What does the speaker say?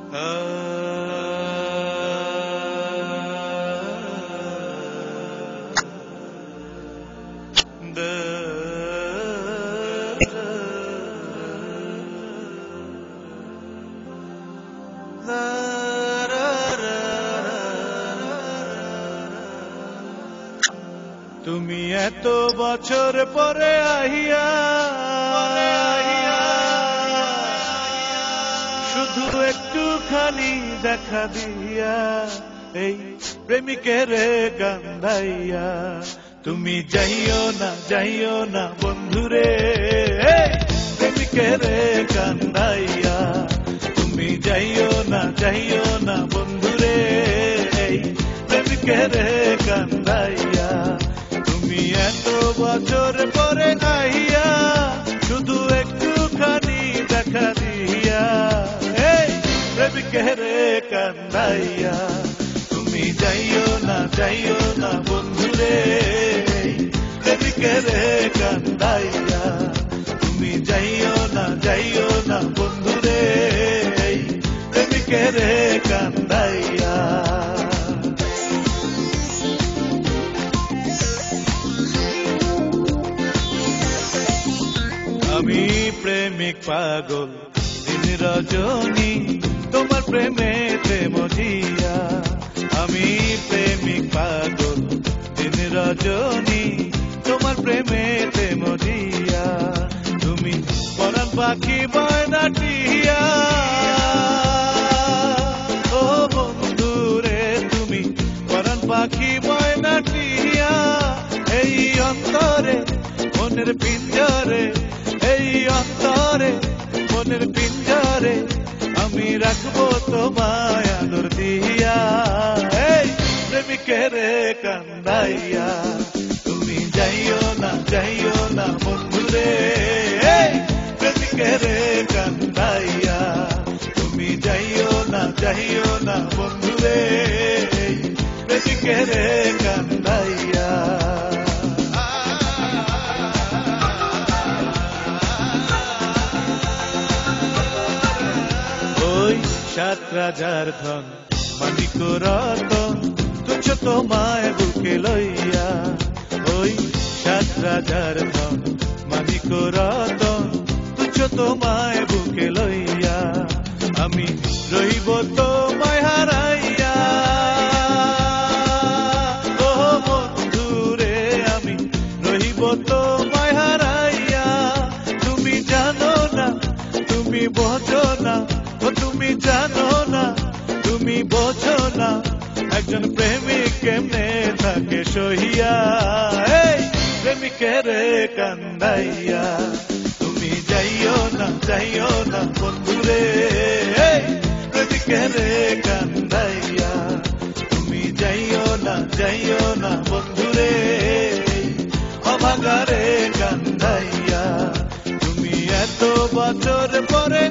তুমি এত বছর পরে আহিয়া শুধু একটুখানি দেখা দিয়া এই প্রেমিকের কান্দাইয়া। তুমি যাইও না বন্ধুরে প্রেমিকের কান্দাইয়া। তুমি যাইও না বন্ধুরে প্রেমিকের কান্দাইয়া। তুমি এত বছর পরে আইয়া শুধু একটুখানি দেখা দিয়া প্রেমিকের কান্দাইয়া। তুমি যাইও না বন্ধুরে প্রেমিকের কান্দাইয়া। তুমি যাইও না বন্ধুরে প্রেমিকের কান্দাইয়া। আমি প্রেমিক পাগল দিন রজনী তোমার প্রেমেতে মজিয়া। আমি প্রেমিক পাগল দিন রজনী তোমার প্রেমেতে মজিয়া। তুমি পরাণ পাখি বয়নাটিয়া ও বন্ধুরে তুমি পরাণ পাখি বয়নাটিয়া। এই অন্তরে মনের পিঞ্জরে এই অন্তরে মনের পিঞ্জরে আমি রাখবো তোমায় আদর দিয়া এই প্রেমিকের কান্দাইয়া। তুমি যাইও না বন্ধুরে প্রেমিকের কান্দাইয়া। তুমি যাইও না বন্ধুরে প্রেমিকের কান্দাইয়া। সাত রাজার ধন মানিক রতন তুচ্ছ তোমায় বুকে লইয়া। ওই সাত রাজার ধন মানিক রতন তুচ্ছ তোমায় বুকে লইয়া। আমি রইব তোমায় হারাইয়া ও বন্ধুরে আমি রইব তোমায় হারাইয়া। তুমি জানো না তুমি বোঝো না তুমি জানো না তুমি বোঝো না একজন প্রেমিক কেমনে থাকে সহিয়া এই প্রেমিকের কান্দাইয়া। তুমি যাইও না বন্ধুরে প্রেমিকের কান্দাইয়া। তুমি যাইও না বন্ধুরে অভাগারে কান্দাইয়া। তুমি এত বছর পরে